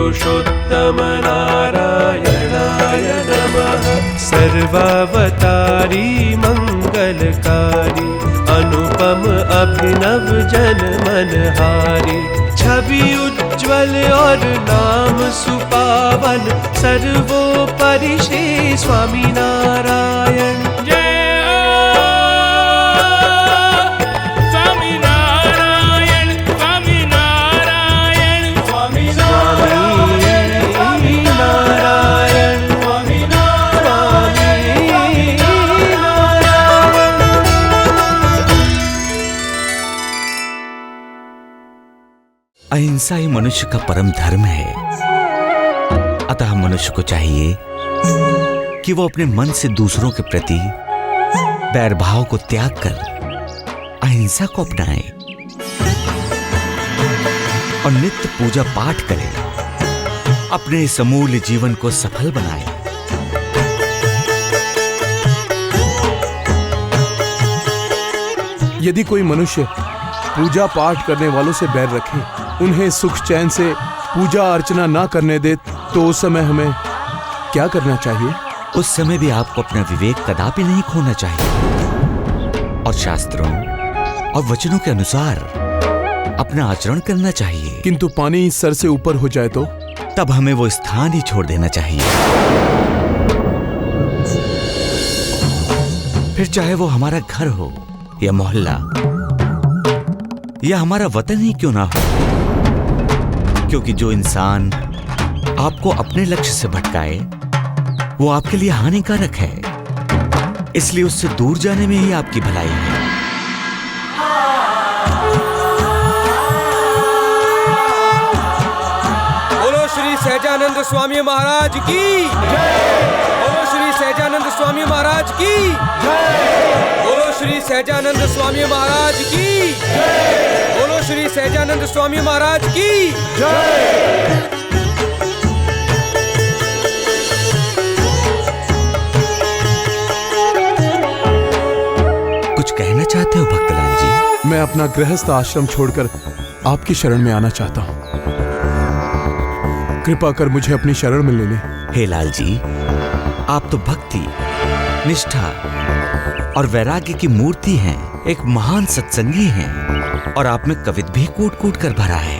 पुरुषोत्तम नारायणाय नमः। सर्वावतारी मंगलकारी अनुपम अभिनव जन मनहारी। छवि उज्ज्वल और नाम सुपावन सर्वोपरि श्री स्वामी नारायण। अहिंसा ही मनुष्य का परम धर्म है। अतः मनुष्य को चाहिए कि वो अपने मन से दूसरों के प्रति बैर भाव को त्याग कर अहिंसा को अपनाए और नित्य पूजा पाठ करे, अपने इस अमूल्य जीवन को सफल बनाए। यदि कोई मनुष्य पूजा पाठ करने वालों से बैर रखे, उन्हें सुख चैन से पूजा अर्चना ना करने दे, तो उस समय हमें क्या करना चाहिए? उस समय भी आपको अपना विवेक कदापि नहीं खोना चाहिए और शास्त्रों और वचनों के अनुसार अपना आचरण करना चाहिए। किंतु पानी सर से ऊपर हो जाए तो? तब हमें वो स्थान ही छोड़ देना चाहिए। फिर चाहे वो हमारा घर हो या मोहल्ला या हमारा वतन ही क्यों ना हो, क्योंकि जो इंसान आपको अपने लक्ष्य से भटकाए वो आपके लिए हानिकारक है। इसलिए उससे दूर जाने में ही आपकी भलाई है। बोलो श्री सहजानंद स्वामी महाराज की जय। बोलो श्री सहजानंद स्वामी महाराज की जय। बोलो श्री सहजानंद स्वामी महाराज की जय। बोलो श्री सहजानंद स्वामी महाराज की जय। कुछ कहना चाहते हो भक्तलाल जी? मैं अपना गृहस्थ आश्रम छोड़कर आपकी शरण में आना चाहता हूँ। कृपा कर मुझे अपनी शरण में ले लें। हे लाल जी, आप तो भक्ति, निष्ठा और वैराग्य की मूर्ति हैं, एक महान सत्संगी हैं और आप में कवित्व भी कूट कूट कर भरा है।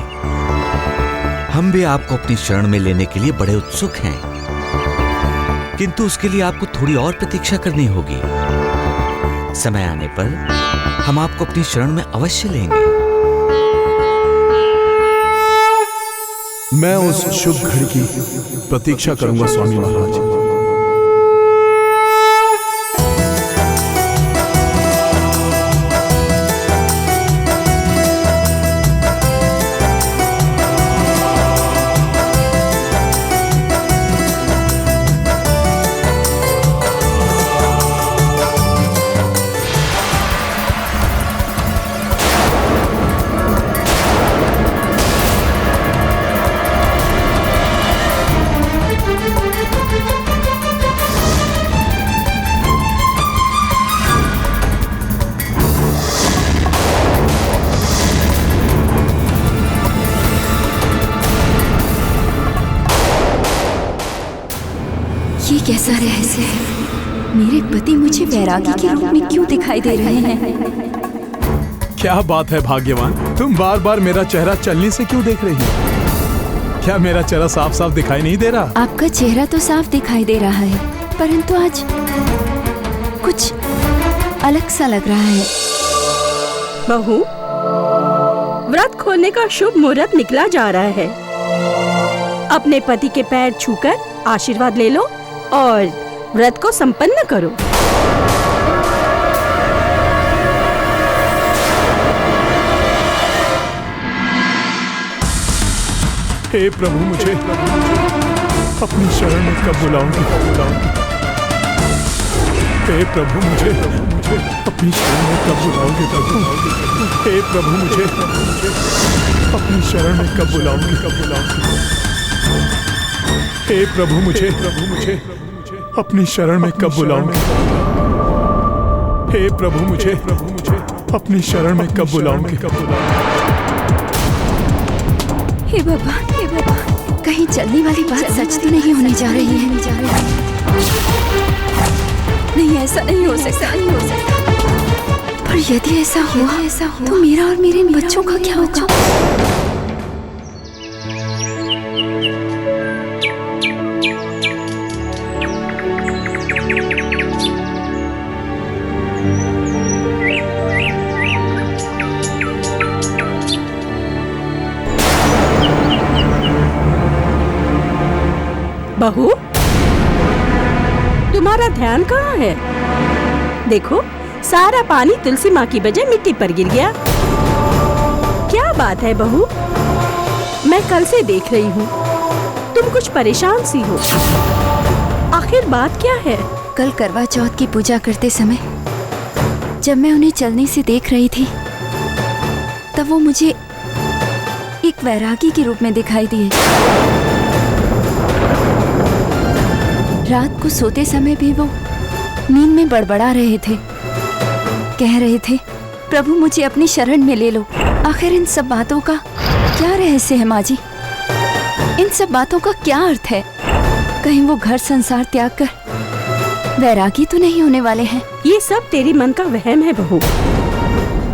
हम भी आपको अपनी शरण में लेने के लिए बड़े उत्सुक हैं, किंतु उसके लिए आपको थोड़ी और प्रतीक्षा करनी होगी। समय आने पर हम आपको अपनी शरण में अवश्य लेंगे। मैं उस शुभ घड़ी की प्रतीक्षा करूंगा स्वामी महाराज। ये कैसा रहस्य है? मेरे पति मुझे वैरागी के रूप में क्यों दिखाई दे रहे हैं? क्या बात है भाग्यवान, तुम बार बार मेरा चेहरा चलने से क्यों देख रही हो? क्या मेरा चेहरा साफ साफ दिखाई नहीं दे रहा? आपका चेहरा तो साफ दिखाई दे रहा है, परंतु आज कुछ अलग सा लग रहा है। बहू, व्रत खोलने का शुभ मुहूर्त निकला जा रहा है। अपने पति के पैर छूकर आशीर्वाद ले लो और व्रत को संपन्न करो। हे प्रभु, मुझे अपनी शरण में कब बुलाओगे? हे प्रभु, मुझे अपनी शरण में कब बुलाओगे? हे प्रभु, मुझे अपनी शरण में कब बुलाओगे? हे प्रभु, मुझे अपनी शरण में कब बुलाओगे? हे प्रभु, मुझे अपनी शरण में कब बुलाओगे? हे बाबा, कहीं चलने वाली बात सच तो नहीं होने जा रही है। नहीं, ऐसा नहीं हो सकता। पर यदि ऐसा हुआ तो मेरा और मेरे बच्चों का क्या होगा? बहू, तुम्हारा ध्यान कहाँ है? देखो, सारा पानी तुलसी माँ की बजाय मिट्टी पर गिर गया। क्या बात है बहू? मैं कल से देख रही हूँ, तुम कुछ परेशान सी हो। आखिर बात क्या है? कल करवा चौथ की पूजा करते समय जब मैं उन्हें चलने से देख रही थी, तब वो मुझे एक वैरागी के रूप में दिखाई दिए। रात को सोते समय भी वो नींद में बड़बड़ा रहे थे, कह रहे थे, प्रभु मुझे अपनी शरण में ले लो। आखिर इन सब बातों का क्या रहस्य है माँ जी? इन सब बातों का क्या अर्थ है? कहीं वो घर संसार त्याग कर वैरागी तो नहीं होने वाले हैं? ये सब तेरी मन का वहम है बहू।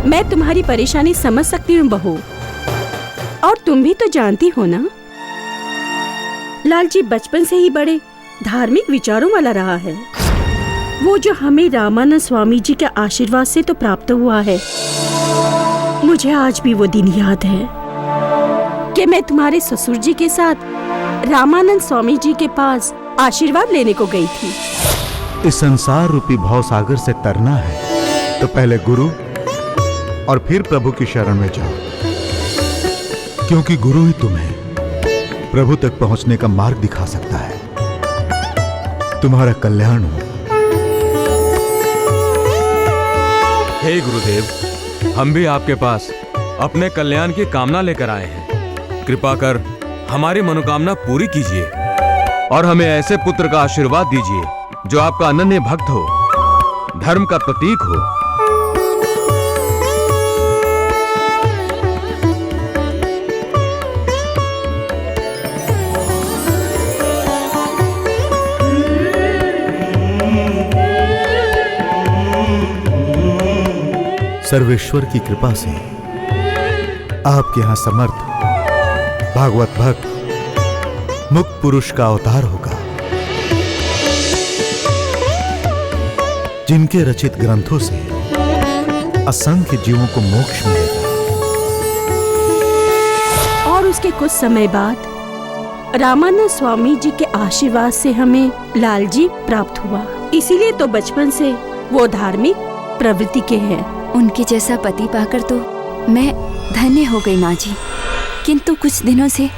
मैं तुम्हारी परेशानी समझ सकती हूँ बहू, और तुम भी तो जानती हो ना, लालजी बचपन से ही बड़े धार्मिक विचारों वाला रहा है। वो जो हमें रामानंद स्वामी जी के आशीर्वाद से तो प्राप्त हुआ है। मुझे आज भी वो दिन याद है कि मैं तुम्हारे ससुर जी के साथ रामानंद स्वामी जी के पास आशीर्वाद लेने को गई थी। इस संसार रूपी भवसागर से तरना है तो पहले गुरु और फिर प्रभु की शरण में जाओ, क्योंकि गुरु ही तुम्हें प्रभु तक पहुंचने का मार्ग दिखा सकता है। तुम्हारा कल्याण हो। हे गुरुदेव, हम भी आपके पास अपने कल्याण की कामना लेकर आए हैं। कृपा कर हमारी मनोकामना पूरी कीजिए और हमें ऐसे पुत्र का आशीर्वाद दीजिए जो आपका अनन्य भक्त हो, धर्म का प्रतीक हो। सर्वेश्वर की कृपा से आपके यहां समर्थ भागवत भक्त मुक्त पुरुष का अवतार होगा, जिनके रचित ग्रंथों से असंख्य जीवों को मोक्ष मिलेगा। और उसके कुछ समय बाद रामानंद स्वामी जी के आशीर्वाद से हमें लालजी प्राप्त हुआ। इसीलिए तो बचपन से वो धार्मिक प्रवृत्ति के हैं। उनके जैसा पति पाकर तो मैं धन्य हो गई माँ जी, किंतु कुछ दिनों से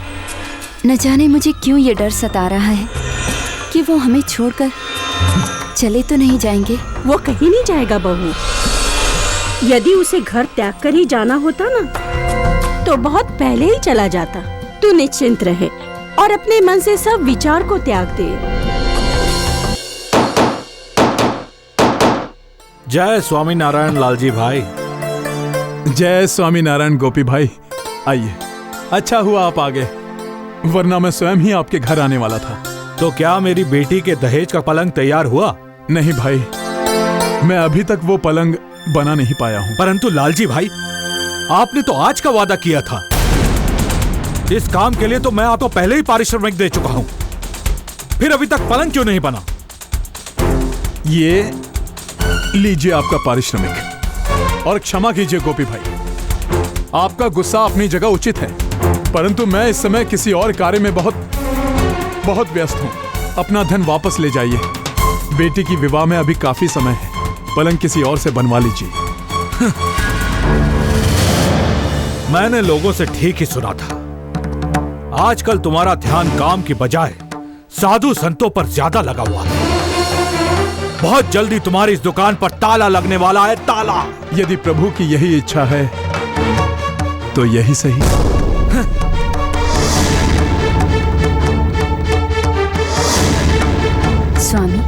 न जाने मुझे क्यों ये डर सता रहा है कि वो हमें छोड़कर चले तो नहीं जाएंगे। वो कहीं नहीं जाएगा बहू। यदि उसे घर त्याग कर ही जाना होता ना, तो बहुत पहले ही चला जाता। तू निश्चिंत रहे और अपने मन से सब विचार को त्याग दे। जय स्वामी नारायण लालजी भाई। जय स्वामी नारायण गोपी भाई। आइए, अच्छा हुआ आप आ गए, वरना मैं स्वयं ही आपके घर आने वाला था। तो क्या मेरी बेटी के दहेज का पलंग तैयार हुआ? नहीं भाई, मैं अभी तक वो पलंग बना नहीं पाया हूँ। परंतु लालजी भाई, आपने तो आज का वादा किया था। इस काम के लिए तो मैं आपको पहले ही पारिश्रमिक दे चुका हूं, फिर अभी तक पलंग क्यों नहीं बना? ये लीजिए आपका पारिश्रमिक। और क्षमा कीजिए गोपी भाई, आपका गुस्सा अपनी जगह उचित है, परंतु मैं इस समय किसी और कार्य में बहुत व्यस्त हूँ। अपना धन वापस ले जाइए। बेटी की विवाह में अभी काफी समय है, पलंग किसी और से बनवा लीजिए। मैंने लोगों से ठीक ही सुना था। आजकल तुम्हारा ध्यान काम की बजाय साधु संतों पर ज्यादा लगा हुआ है। बहुत जल्दी तुम्हारी इस दुकान पर ताला लगने वाला है, ताला। यदि प्रभु की यही इच्छा है तो यही सही। स्वामी,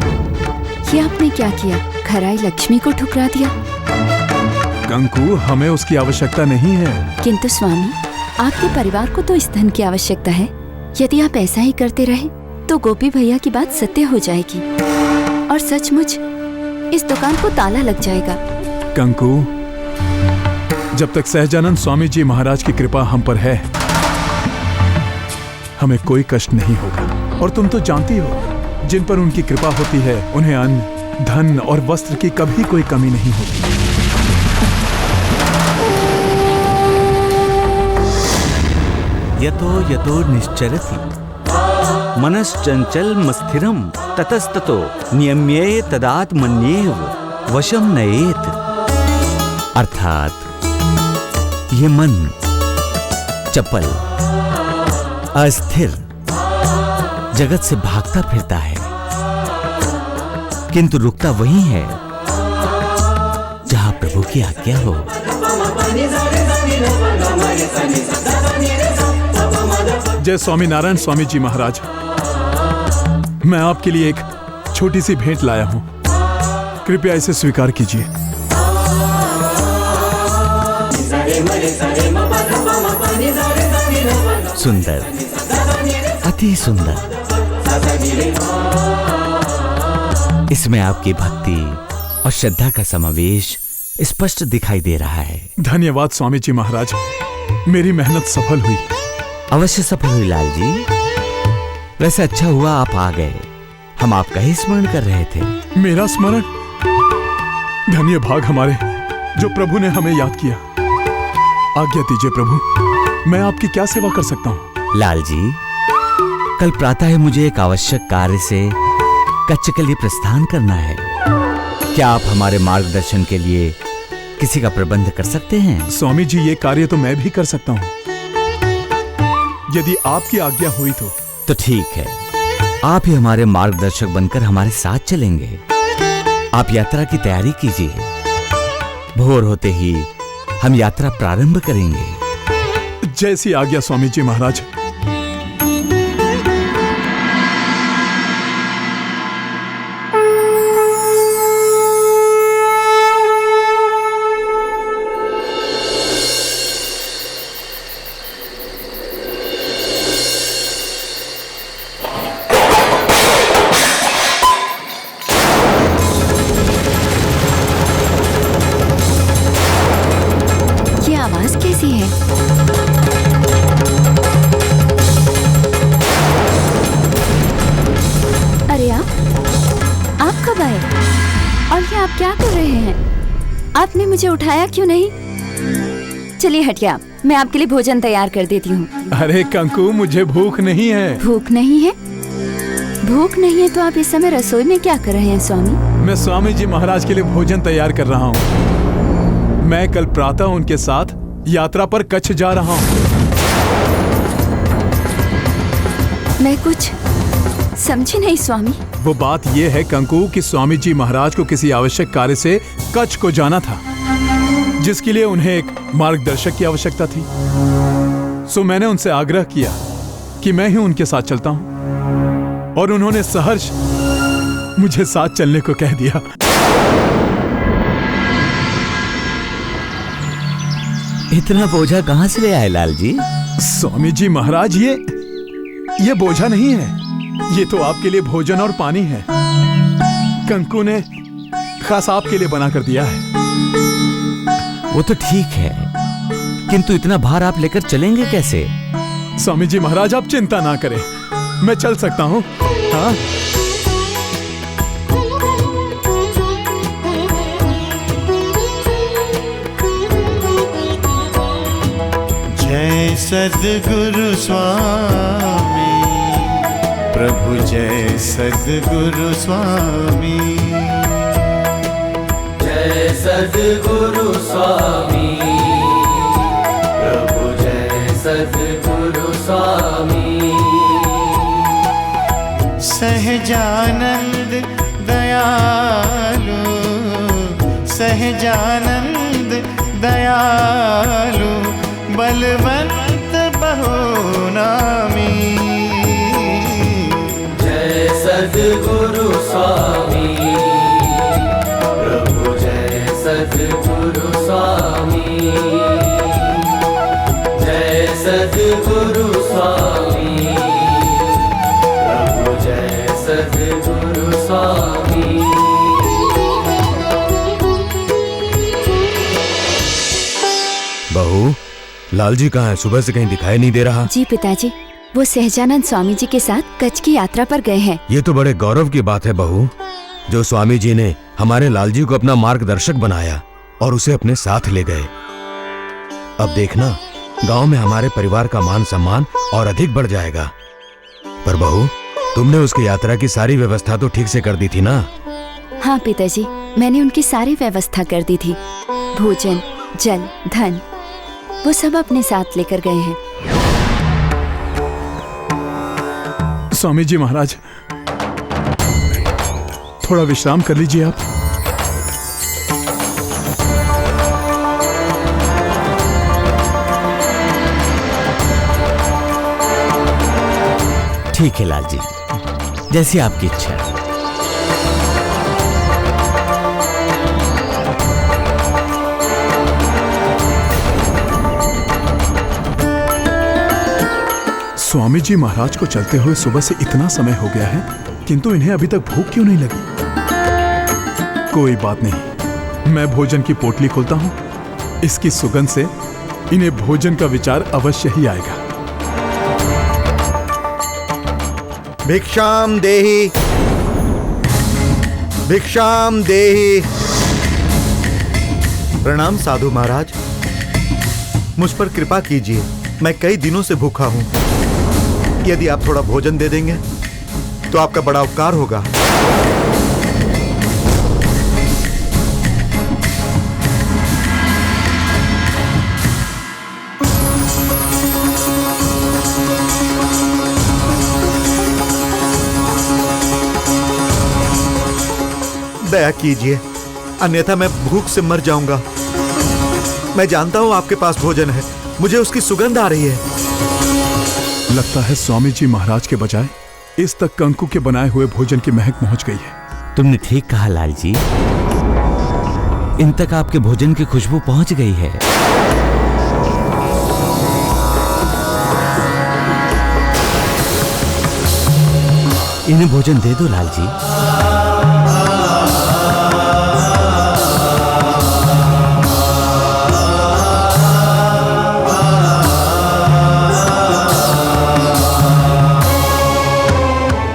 ये आपने क्या किया? खराई लक्ष्मी को ठुकरा दिया। कंकु, हमें उसकी आवश्यकता नहीं है। किंतु स्वामी, आपके परिवार को तो इस धन की आवश्यकता है। यदि आप ऐसा ही करते रहे तो गोपी भैया की बात सत्य हो जाएगी और सचमुच इस दुकान को ताला लग जाएगा। कंकु, जब तक सहजानंद स्वामी जी महाराज की कृपा हम पर है, हमें कोई कष्ट नहीं होगा। और तुम तो जानती हो, जिन पर उनकी कृपा होती है उन्हें अन्न, धन और वस्त्र की कभी कोई कमी नहीं होती। यतो यतो निश्चरति मनश्चंचल मस्थिरम ततस्ततो नियम्ये तदात्मन्येव वशम नयेत। अर्थात ये मन चपल, अस्थिर, जगत से भागता फिरता है, किंतु रुकता वही है जहां प्रभु की आज्ञा हो। जय स्वामी नारायण स्वामी जी महाराज। मैं आपके लिए एक छोटी सी भेंट लाया हूं, कृपया इसे स्वीकार कीजिए। सुंदर, अति सुंदर। इसमें आपकी भक्ति और श्रद्धा का समावेश स्पष्ट दिखाई दे रहा है। धन्यवाद स्वामी जी महाराज, मेरी मेहनत सफल हुई। अवश्य सफल हुई लाल जी। वैसे अच्छा हुआ आप आ गए, हम आपका ही स्मरण कर रहे थे। मेरा स्मरण? धन्य भाग हमारे जो प्रभु ने हमें याद किया। आज्ञा दीजिए प्रभु, मैं आपकी क्या सेवा कर सकता हूँ? लाल जी, कल प्रातः मुझे एक आवश्यक कार्य से कच्छ के लिए प्रस्थान करना है। क्या आप हमारे मार्गदर्शन के लिए किसी का प्रबंध कर सकते हैं? स्वामी जी, ये कार्य तो मैं भी कर सकता हूँ, यदि आपकी आज्ञा हुई तो ठीक है, आप ही हमारे मार्गदर्शक बनकर हमारे साथ चलेंगे। आप यात्रा की तैयारी कीजिए, भोर होते ही हम यात्रा प्रारंभ करेंगे। जैसी आज्ञा स्वामी जी महाराज। क्या कर रहे हैं? आपने मुझे उठाया क्यों नहीं? चलिए हटिए आप, मैं आपके लिए भोजन तैयार कर देती हूँ। अरे कंकु, मुझे भूख नहीं है। भूख नहीं है? भूख नहीं है तो आप इस समय रसोई में क्या कर रहे हैं स्वामी? मैं स्वामी जी महाराज के लिए भोजन तैयार कर रहा हूँ। मैं कल प्रातः उनके साथ यात्रा पर कच्छ जा रहा हूँ। मैं कुछ समझी नहीं स्वामी। वो बात ये है कंकु कि स्वामी जी महाराज को किसी आवश्यक कार्य से कच्छ को जाना था, जिसके लिए उन्हें एक मार्गदर्शक की आवश्यकता थी। सो मैंने उनसे आग्रह किया कि मैं ही उनके साथ चलता हूं, और उन्होंने सहर्ष मुझे साथ चलने को कह दिया। इतना बोझा कहां से ले आए लाल जी? स्वामी जी महाराज, ये बोझा नहीं है, ये तो आपके लिए भोजन और पानी है। कंकु ने खास आपके लिए बना कर दिया है। वो तो ठीक है, किंतु इतना भार आप लेकर चलेंगे कैसे? स्वामी जी महाराज, आप चिंता ना करें, मैं चल सकता हूँ। हाँ, जय सद्गुरु स्वामी प्रभु, जय सद्गुरु स्वामी, जय सद्गुरु स्वामी प्रभु, जय सद्गुरु स्वामी। सहजानंद दयालु, सहजानंद दयालु, बलवंत बहुनामी, जय सद्गुरु स्वामी प्रभु, जय सद्गुरु स्वामी, जय सद्गुरु स्वामी। लाल जी कहाँ है? सुबह से कहीं दिखाई नहीं दे रहा। जी पिताजी, वो सहजानंद स्वामी जी के साथ कच्छ की यात्रा पर गए हैं। ये तो बड़े गौरव की बात है बहू, जो स्वामी जी ने हमारे लाल जी को अपना मार्गदर्शक बनाया और उसे अपने साथ ले गए। अब देखना, गांव में हमारे परिवार का मान सम्मान और अधिक बढ़ जाएगा। पर बहू, तुमने उसकी यात्रा की सारी व्यवस्था तो ठीक से कर दी थी ना? हाँ पिताजी, मैंने उनकी सारी व्यवस्था कर दी थी। भोजन, जल, धन, वो सब अपने साथ लेकर गए हैं। स्वामी जी महाराज, थोड़ा विश्राम कर लीजिए आप। ठीक है लाल जी, जैसी आपकी इच्छा है। स्वामी जी महाराज को चलते हुए सुबह से इतना समय हो गया है, किंतु इन्हें अभी तक भूख क्यों नहीं लगी? कोई बात नहीं, मैं भोजन की पोटली खोलता हूं। इसकी सुगंध से इन्हें भोजन का विचार अवश्य ही आएगा। भिक्षाम देहि, भिक्षाम देहि। प्रणाम साधु महाराज, मुझ पर कृपा कीजिए, मैं कई दिनों से भूखा हूं। यदि आप थोड़ा भोजन दे देंगे तो आपका बड़ा उपकार होगा। दया कीजिए, अन्यथा मैं भूख से मर जाऊंगा। मैं जानता हूं आपके पास भोजन है, मुझे उसकी सुगंध आ रही है। लगता है स्वामी जी महाराज के बजाय इस तक कंकु के बनाए हुए भोजन की महक पहुंच गई है। तुमने ठीक कहा लाल जी, इन तक आपके भोजन की खुशबू पहुंच गई है। इन्हें भोजन दे दो लाल जी।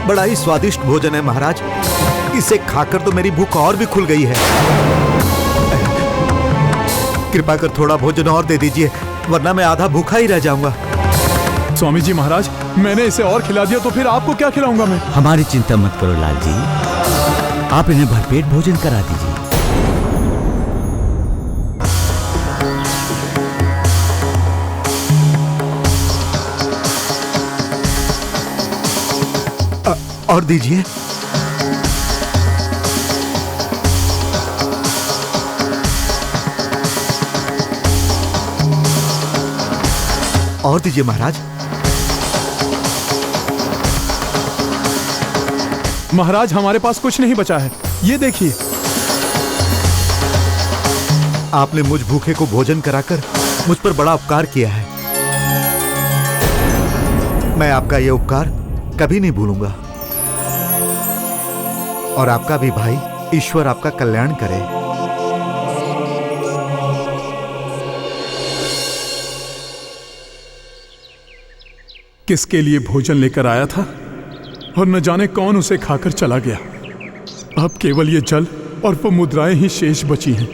बड़ा ही स्वादिष्ट भोजन है महाराज, इसे खाकर तो मेरी भूख और भी खुल गई है। कृपा कर थोड़ा भोजन और दे दीजिए, वरना मैं आधा भूखा ही रह जाऊंगा। स्वामी जी महाराज, मैंने इसे और खिला दिया तो फिर आपको क्या खिलाऊंगा मैं? हमारी चिंता मत करो लाल जी, आप इन्हें भरपेट भोजन करा दीजिए। और दीजिए। और दीजिए महाराज। महाराज, हमारे पास कुछ नहीं बचा है, ये देखिए। आपने मुझ भूखे को भोजन कराकर मुझ पर बड़ा उपकार किया है। मैं आपका यह उपकार कभी नहीं भूलूंगा। और आपका भी भाई, ईश्वर आपका कल्याण करे। किसके लिए भोजन लेकर आया था और न जाने कौन उसे खाकर चला गया। अब केवल ये जल और वो मुद्राएं ही शेष बची हैं।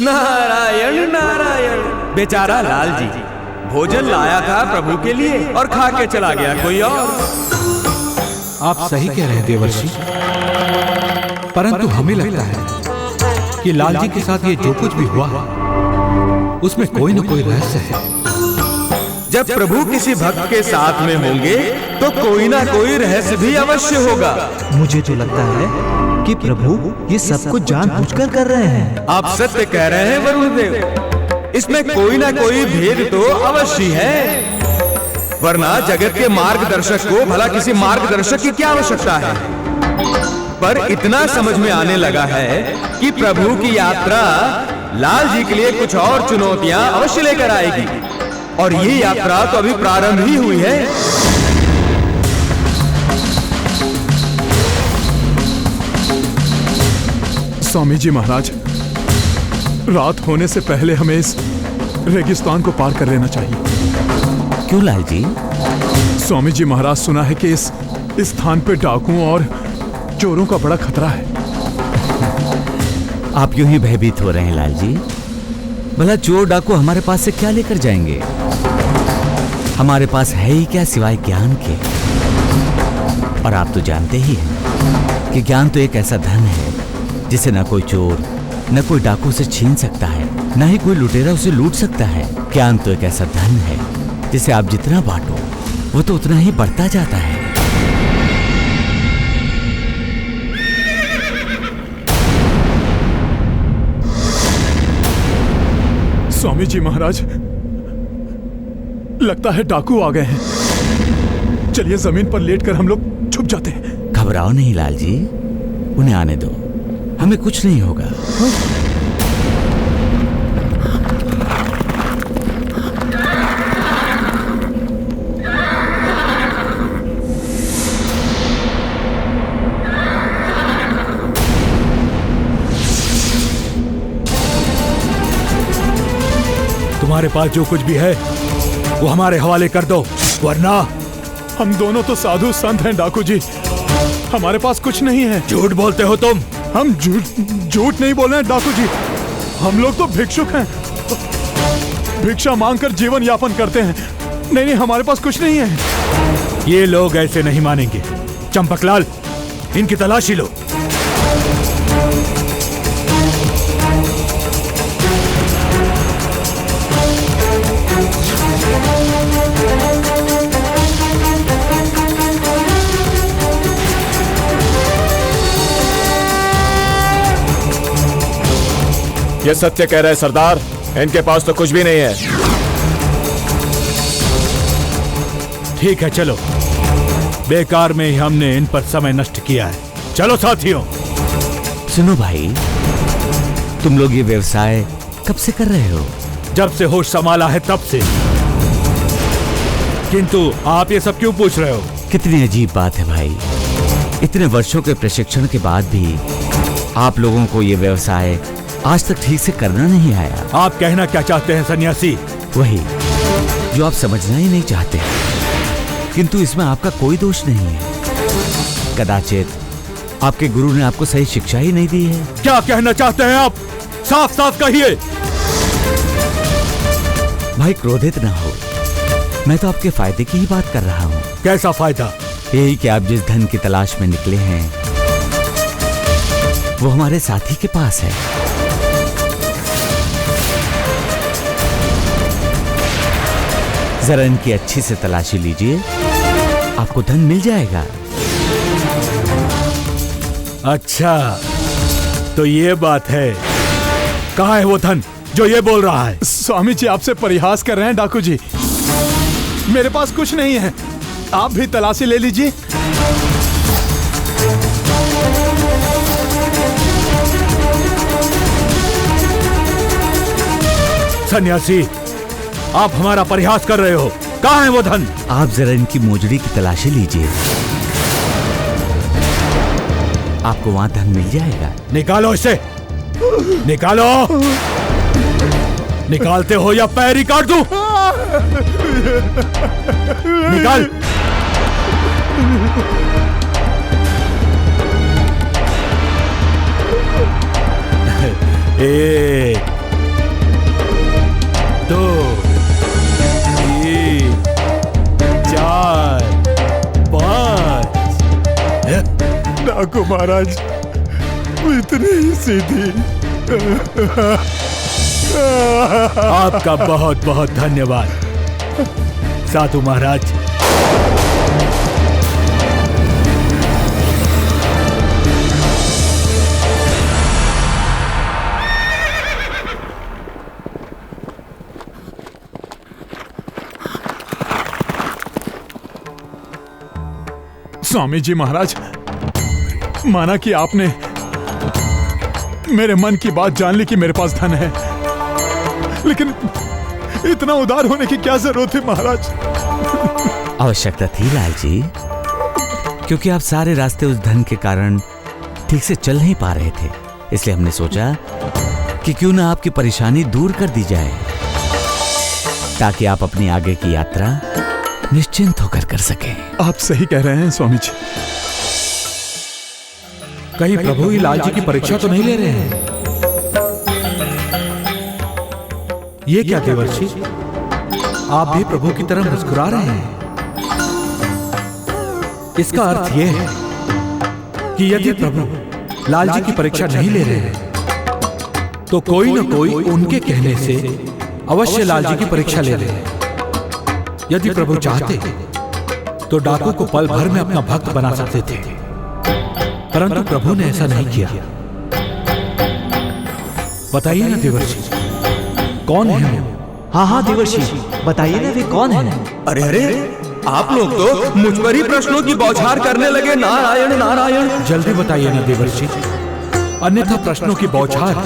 नारायण नारायण। बेचारा लाल जी भोजन लाया था प्रभु के लिए और खा के चला गया कोई और। आप सही कह रहे हैं देवर्षि, परंतु हमें लगता है कि लाल जी के साथ ये जो कुछ भी हुआ उसमें कोई न कोई रहस्य है। जब प्रभु किसी भक्त के साथ में होंगे तो कोई ना कोई रहस्य भी अवश्य होगा। मुझे तो लगता है कि प्रभु ये सब कुछ जानबूझकर कर रहे हैं। आप सत्य कह रहे हैं वरुण देव, इसमें कोई ना कोई भेद तो अवश्य है, वरना जगत के मार्गदर्शक को भला किसी मार्गदर्शक की क्या आवश्यकता है। पर इतना समझ में आने लगा है कि प्रभु की यात्रा लाल जी के लिए कुछ और चुनौतियां अवश्य लेकर आएगी, और ये यात्रा तो अभी प्रारंभ ही हुई है। स्वामी जी महाराज, रात होने से पहले हमें इस रेगिस्तान को पार कर लेना चाहिए। क्यों लाल जी? स्वामी जी महाराज, सुना है कि इस स्थान पे डाकुओं और चोरों का बड़ा खतरा है। आप यूं ही भयभीत हो रहे हैं लाल जी। भला चोर डाकू हमारे पास से क्या लेकर जाएंगे? हमारे पास है ही क्या सिवाय ज्ञान के। और आप तो जानते ही हैं कि ज्ञान तो एक ऐसा धन है जिसे न कोई चोर न कोई डाकू से छीन सकता है, न ही कोई लुटेरा उसे लूट सकता है। ज्ञान तो एक ऐसा धन है जिसे आप जितना बांटो वो तो उतना ही बढ़ता जाता है। स्वामी जी महाराज, लगता है डाकू आ गए हैं। चलिए जमीन पर लेटकर हम लोग छुप जाते हैं। घबराओ नहीं लाल जी, उन्हें आने दो, हमें कुछ नहीं होगा। तुम्हारे पास जो कुछ भी है वो हमारे हवाले कर दो, वरना हम दोनों तो साधु संत हैं डाकू जी, हमारे पास कुछ नहीं है। झूठ बोलते हो तुम। हम झूठ नहीं बोल रहे हैं डाकू जी, हम लोग तो भिक्षुक हैं, भिक्षा मांगकर जीवन यापन करते हैं। नहीं नहीं, हमारे पास कुछ नहीं है। ये लोग ऐसे नहीं मानेंगे। चंपकलाल, इनकी तलाशी लो। ये सत्य कह रहे हैं सरदार, इनके पास तो कुछ भी नहीं है। ठीक है, चलो। बेकार में ही हमने इन पर समय नष्ट किया है। चलो साथियों। सुनो भाई, तुम लोग ये व्यवसाय कब से कर रहे हो? जब से होश संभाला है तब से। किंतु आप ये सब क्यों पूछ रहे हो? कितनी अजीब बात है भाई, इतने वर्षों के प्रशिक्षण के बाद भी आप लोगों को ये व्यवसाय आज तक ठीक से करना नहीं आया। आप कहना क्या चाहते हैं सन्यासी? वही जो आप समझना ही नहीं चाहते, किंतु इसमें आपका कोई दोष नहीं है। कदाचित आपके गुरु ने आपको सही शिक्षा ही नहीं दी है। क्या कहना चाहते हैं आप? साफ साफ कहिए। भाई क्रोधित ना हो, मैं तो आपके फायदे की ही बात कर रहा हूँ। कैसा फायदा? यही कि आप जिस धन की तलाश में निकले हैं वो हमारे साथी के पास है। जरा इनकी अच्छी से तलाशी लीजिए, आपको धन मिल जाएगा। अच्छा, तो ये बात है। कहाँ है वो धन जो ये बोल रहा है? स्वामी जी आपसे परिहास कर रहे हैं डाकू जी, मेरे पास कुछ नहीं है, आप भी तलाशी ले लीजिए। सन्यासी, आप हमारा परिहास कर रहे हो। कहाँ है वो धन? आप जरा इनकी मोजड़ी की तलाशी लीजिए, आपको वहां धन मिल जाएगा। निकालो इसे, निकालो। निकालते हो या पैर ही काट दूं? निकाल। एक, दो, तीन, चार, पांच। डाकू महाराज, इतनी ही सीधी। आपका बहुत बहुत धन्यवाद साधु महाराज। स्वामी जी महाराज, माना कि आपने मेरे मन की बात जान ली कि मेरे पास धन है, लेकिन इतना उदार होने की क्या जरूरत है महाराज? आवश्यकता थी लाल जी, क्योंकि आप सारे रास्ते उस धन के कारण ठीक से चल नहीं पा रहे थे, इसलिए हमने सोचा कि क्यों ना आपकी परेशानी दूर कर दी जाए, ताकि आप अपनी आगे की यात्रा निश्चिंत होकर कर सकें। आप सही कह रहे हैं स्वामी जी। कहीं प्रभु ही लाल जी की परीक्षा तो नहीं ले रहे हैं? ये क्या देवर्षि, आप भी प्रभु की तरह मुस्कुरा रहे हैं? इसका अर्थ यह है कि यदि प्रभु लाल जी की परीक्षा नहीं ले रहे हैं, तो कोई न कोई उनके कहने से अवश्य लाल जी की परीक्षा ले रहे हैं। यदि प्रभु चाहते तो डाकू को पल भर में अपना भक्त बना सकते थे, परंतु प्रभु ने ऐसा नहीं किया। बताइए ना देवर्षि, कौन है वो? हाँ देवर्षि, बताइए ना वे कौन है? अरे अरे, आप लोग तो मुझ पर ही प्रश्नों की बौछार करने लगे। नारायण नारायण। जल्दी बताइए ना देवर्षि, अन्यथा प्रश्नों की बौछार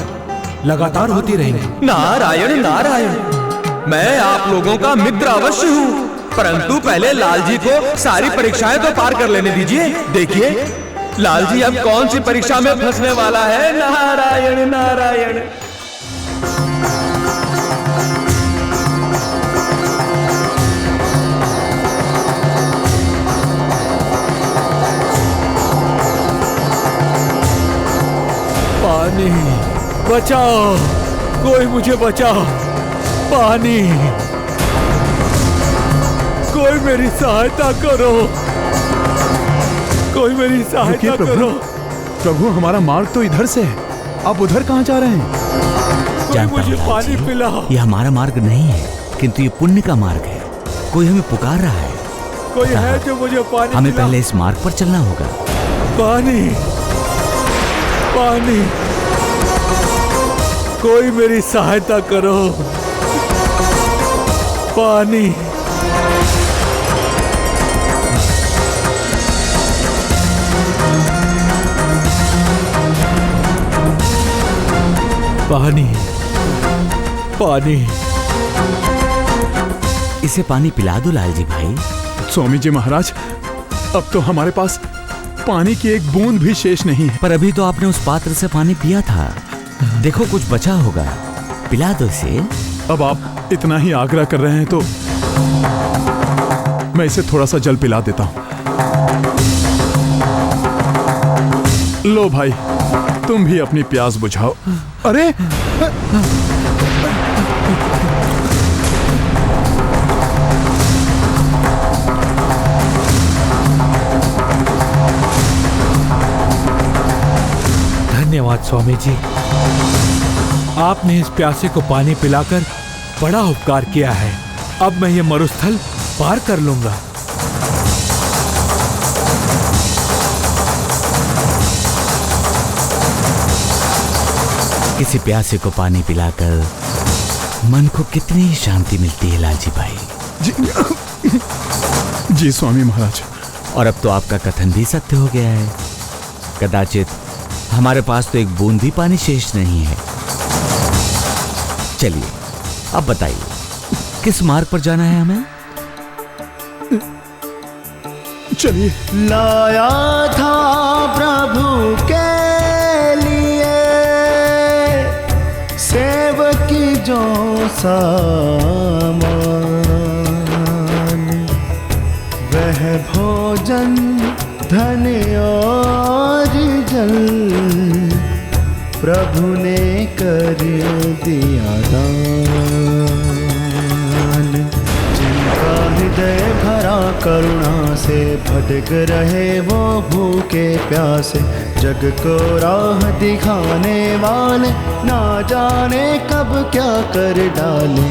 लगातार होती रहेगी। नारायण नारायण, मैं आप लोगों का मित्र अवश्य हूँ, परंतु पहले लाल जी को सारी परीक्षाएं तो पार कर लेने दीजिए। देखिए लाल जी अब कौन सी परीक्षा में फंसने वाला है। नारायण नारायण। पानी बचाओ, कोई मुझे बचाओ। पानी, कोई मेरी सहायता करो, कोई मेरी सहायता करो। प्रभु हमारा मार्ग तो इधर से है, आप उधर कहाँ जा रहे हैं? कोई मुझे पानी पिलाओ। ये हमारा मार्ग नहीं है, किंतु ये पुण्य का मार्ग है। कोई हमें पुकार रहा है। कोई है जो मुझे पानी हमें पिलाओ। पहले इस मार्ग पर चलना होगा। पानी, पानी, कोई मेरी सहायता करो। पानी, पानी, पानी। इसे पानी पिला दो लाल जी भाई। स्वामी जी महाराज, अब तो हमारे पास पानी की एक बूंद भी शेष नहीं है। पर अभी तो आपने उस पात्र से पानी पिया था, देखो कुछ बचा होगा, पिला दो इसे। अब आप इतना ही आग्रह कर रहे हैं तो मैं इसे थोड़ा सा जल पिला देता हूं। लो भाई, तुम भी अपनी प्यास बुझाओ। अरे धन्यवाद स्वामी जी, आपने इस प्यासे को पानी पिलाकर बड़ा उपकार किया है। अब मैं ये मरुस्थल पार कर लूंगा। किसी प्यासे को पानी पिलाकर मन को कितनी शांति मिलती है लाल जी भाई। जी स्वामी महाराज। और अब तो आपका कथन भी सत्य हो गया है। कदाचित हमारे पास तो एक बूंद भी पानी शेष नहीं है। चलिए अब बताइए, किस मार्ग पर जाना है हमें? चलिए। लाया था प्रभु के लिए सेवकी जो सामान, वह भोजन धन और जल प्रभु ने कर दिया दान। जिनका हृदय भरा करुणा से भटक रहे वो भूखे प्यासे, जग को राह दिखाने वाले ना जाने कब क्या कर डाले।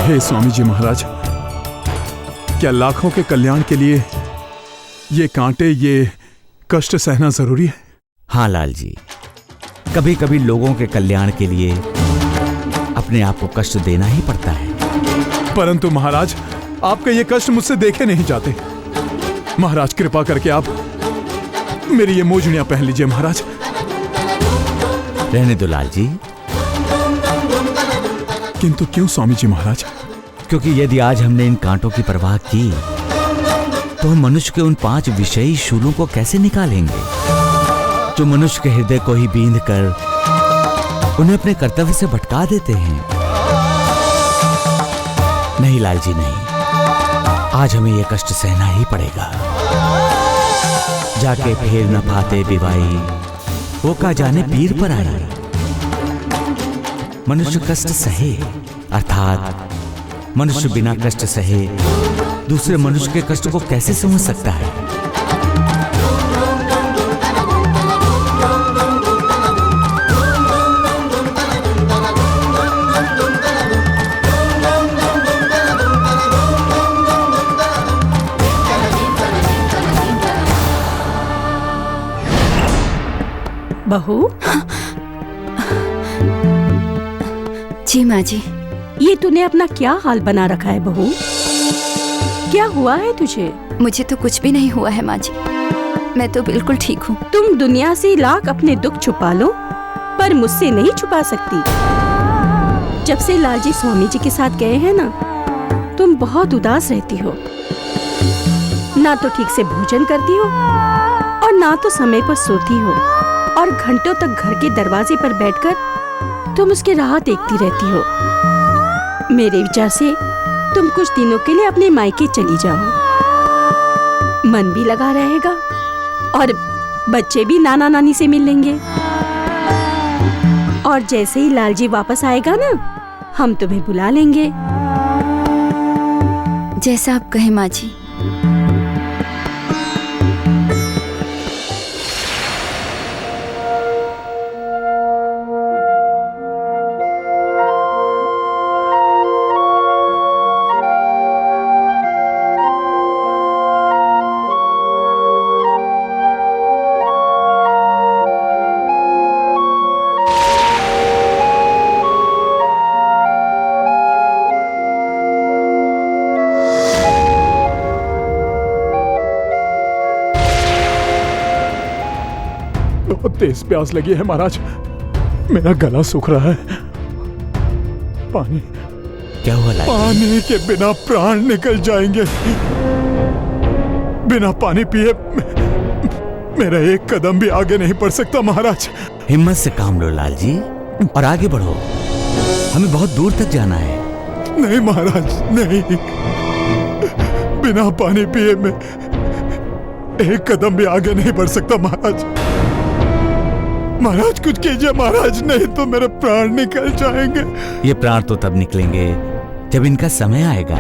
हे स्वामी जी महाराज, क्या लाखों के कल्याण के लिए ये कांटे, ये कष्ट सहना जरूरी है? हाँ लाल जी, कभी कभी लोगों के कल्याण के लिए अपने आप को कष्ट देना ही पड़ता है। परंतु महाराज, आपके ये कष्ट मुझसे देखे नहीं जाते। महाराज कृपा करके आप मेरी ये मोजड़ियां पहन लीजिए महाराज। रहने दो लाल जी। किंतु क्यों स्वामी जी महाराज? क्योंकि यदि आज हमने इन कांटों की परवाह की तो हम मनुष्य के उन 5 विषयी शूलों को कैसे निकालेंगे जो मनुष्य के हृदय को ही बींध कर उन्हें अपने कर्तव्य से भटका देते हैं। नहीं लाल जी नहीं, आज हमें यह कष्ट सहना ही पड़ेगा। जाके फिर न पाते बिवाई, वो का जाने पीर पर आई। मनुष्य कष्ट सहे, अर्थात मनुष्य बिना कष्ट सहे दूसरे मनुष्य के कष्ट को कैसे समझ सकता है? बहू। जी माँ जी। ये तूने अपना क्या हाल बना रखा है बहू? क्या हुआ है तुझे? मुझे तो कुछ भी नहीं हुआ है माँ जी, मैं तो बिल्कुल ठीक हूँ। तुम दुनिया से लाख अपने दुख छुपा लो, पर मुझसे नहीं छुपा सकती। जब से लालजी स्वामी जी के साथ गए हैं ना, तुम बहुत उदास रहती हो। ना तो ठीक से भोजन करती हो और ना तो समय पर सोती हो, और घंटों तक घर के दरवाजे पर बैठकर तुम उसकी राह देखती रहती हो। मेरे विचार से तुम कुछ दिनों के लिए अपने मायके चली जाओ, मन भी लगा रहेगा और बच्चे भी नाना नानी से मिल लेंगे। और जैसे ही लालजी वापस आएगा ना, हम तुम्हें बुला लेंगे। जैसा आप कहें माँ जी। बहुत तेज प्यास लगी है महाराज, मेरा गला सूख रहा है। पानी। क्या हुआ लाल? पानी के बिना प्राण निकल जाएंगे। बिना पानी पिए मेरा एक कदम भी आगे नहीं बढ़ सकता महाराज। हिम्मत से काम लो लाल जी और आगे बढ़ो, हमें बहुत दूर तक जाना है। नहीं महाराज नहीं, बिना पानी पिए मैं एक कदम भी आगे नहीं बढ़ सकता महाराज। महाराज कुछ कीजिए महाराज, नहीं तो मेरे प्राण निकल जाएंगे। ये प्राण तो तब निकलेंगे जब इनका समय आएगा।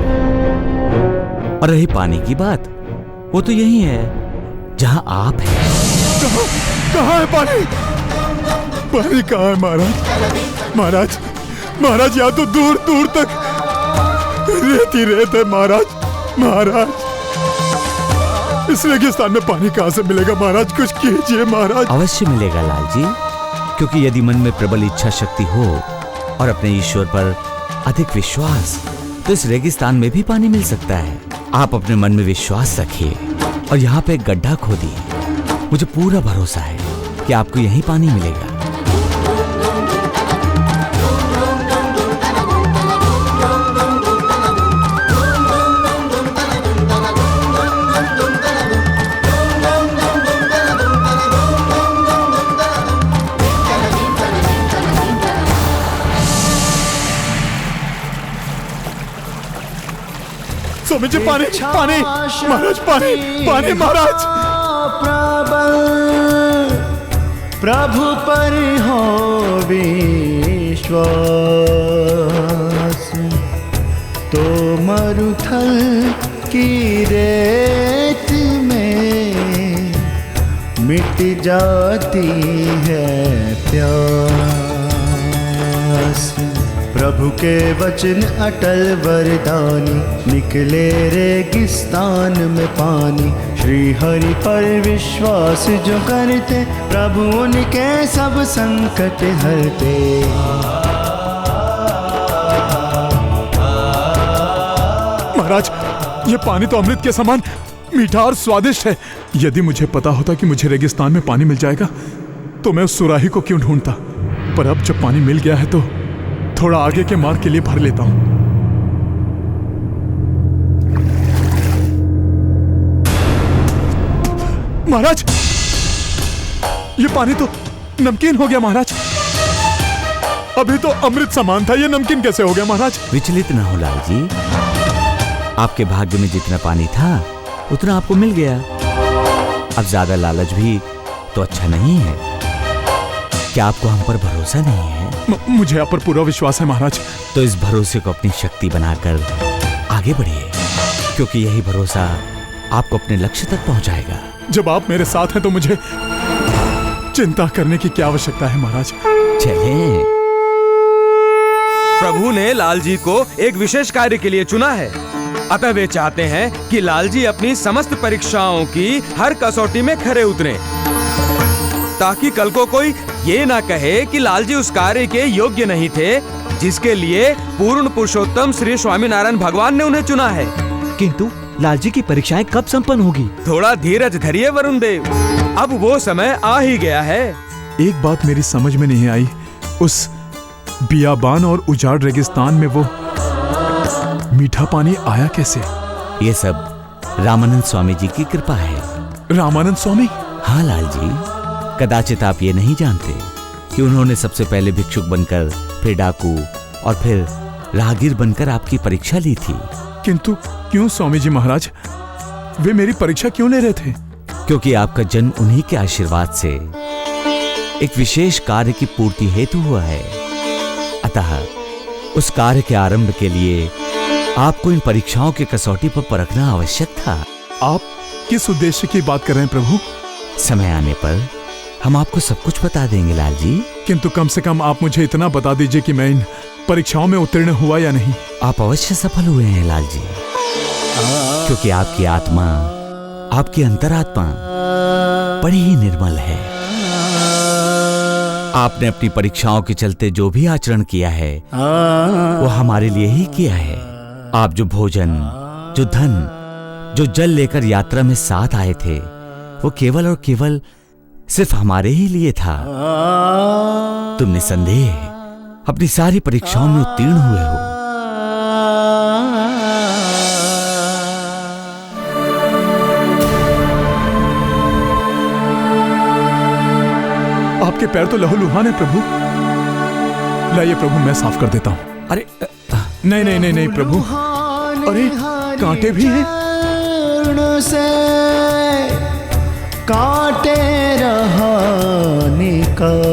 और रही पानी की बात, वो तो यही है जहां आप हैं। कहाँ है पानी? पानी कहाँ है महाराज? महाराज महाराज, यहाँ तो दूर दूर तक रेत ही रेत है महाराज। महाराज इस रेगिस्तान में पानी कहाँ से मिलेगा महाराज? कुछ कीजिए महाराज। अवश्य मिलेगा लाल जी, क्योंकि यदि मन में प्रबल इच्छा शक्ति हो और अपने ईश्वर पर अधिक विश्वास, तो इस रेगिस्तान में भी पानी मिल सकता है। आप अपने मन में विश्वास रखिए और यहाँ पे एक गड्ढा खोदिए। मुझे पूरा भरोसा है कि आपको यहीं पानी मिलेगा। स्वामी जी पानी पानी महाराज, पानी पानी महाराज। प्रभु पर हो विश्वास, तो मरुथल की रेत में मिट जाती है प्यास। प्रभु के वचन अटल वरदानी, निकले रेगिस्तान में पानी। श्री हरि पर विश्वास जो करते, प्रभु उनके सब संकट हरते। महाराज ये पानी तो अमृत के समान मीठा और स्वादिष्ट है। यदि मुझे पता होता कि मुझे रेगिस्तान में पानी मिल जाएगा, तो मैं उस सुराही को क्यों ढूंढता। पर अब जब पानी मिल गया है तो थोड़ा आगे के मार्ग के लिए भर लेता हूं। महाराज, ये पानी तो नमकीन हो गया महाराज। अभी तो अमृत समान था, ये नमकीन कैसे हो गया महाराज? विचलित न हो लाल जी, आपके भाग्य में जितना पानी था उतना आपको मिल गया। अब ज्यादा लालच भी तो अच्छा नहीं है। क्या आपको हम पर भरोसा नहीं है? मुझे आप पर पूरा विश्वास है महाराज। तो इस भरोसे को अपनी शक्ति बनाकर आगे बढ़िए, क्योंकि यही भरोसा आपको अपने लक्ष्य तक पहुंचाएगा। जब आप मेरे साथ हैं तो मुझे चिंता करने की क्या आवश्यकता है महाराज? चलें। प्रभु ने लाल जी को एक विशेष कार्य के लिए चुना है, अतः वे चाहते हैं कि लाल जी अपनी समस्त परीक्षाओं की हर कसौटी में खरे उतरें, ताकि कल को कोई ये ना कहे कि लाल जी उस कार्य के योग्य नहीं थे जिसके लिए पूर्ण पुरुषोत्तम श्री स्वामीनारायण भगवान ने उन्हें चुना है। किंतु लाल जी की परीक्षाएं कब संपन्न होगी? थोड़ा धीरज धरिए वरुण देव, अब वो समय आ ही गया है। एक बात मेरी समझ में नहीं आई, उस बियाबान और उजाड़ रेगिस्तान में वो मीठा पानी आया कैसे? ये सब रामानंद स्वामी जी की कृपा है। रामानंद स्वामी? हाँ लाल जी, कदाचित आप ये नहीं जानते कि उन्होंने सबसे पहले भिक्षुक बनकर, फिर डाकू और फिर राहगीर बनकर आपकी परीक्षा ली थी। किंतु क्यों स्वामी जी महाराज, वे मेरी परीक्षा क्यों ले रहे थे? क्योंकि आपका जन्म उन्हीं के आशीर्वाद से एक विशेष कार्य की पूर्ति हेतु हुआ है। अतः उस कार्य के आरंभ के लिए आपको इन परीक्षाओं की कसौटी पर परखना आवश्यक था। आप किस उद्देश्य की बात कर रहे हैं प्रभु? समय आने पर हम आपको सब कुछ बता देंगे लाल जी। किंतु कम से कम आप मुझे इतना बता दीजिए कि मैं इन परीक्षाओं में उत्तीर्ण हुआ या नहीं। आप अवश्य सफल हुए हैं लाल जी, क्योंकि आपकी आत्मा, आपकी अंतरात्मा बड़ी ही निर्मल है। आपने अपनी परीक्षाओं के चलते जो भी आचरण किया है वो हमारे लिए ही किया है। आप जो भोजन, जो धन, जो जल लेकर यात्रा में साथ आए थे, वो केवल और केवल सिर्फ हमारे ही लिए था। तुम निसंदेह अपनी सारी परीक्षाओं में उत्तीर्ण हुए हो। आपके पैर तो लहूलुहान है प्रभु। लाइए प्रभु, मैं साफ कर देता हूँ। अरे नहीं नहीं नहीं नहीं प्रभु, अरे कांटे भी हैं। से काटे रहा निकाल,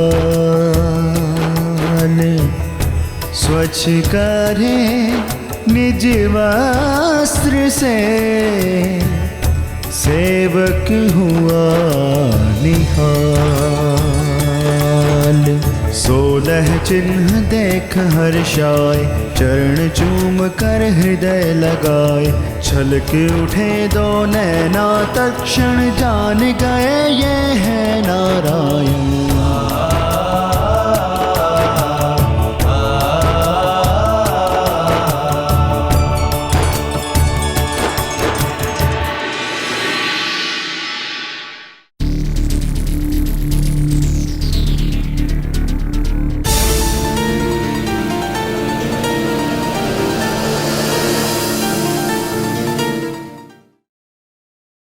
स्वच्छ करे निज वस्त्र से, सेवक हुआ निहाल। 16 चिन्ह देख हर्षाए, चरण चूम कर हृदय लगाए। छलक उठे दो नैना, तत्क्षण जान गए ये है नारायण।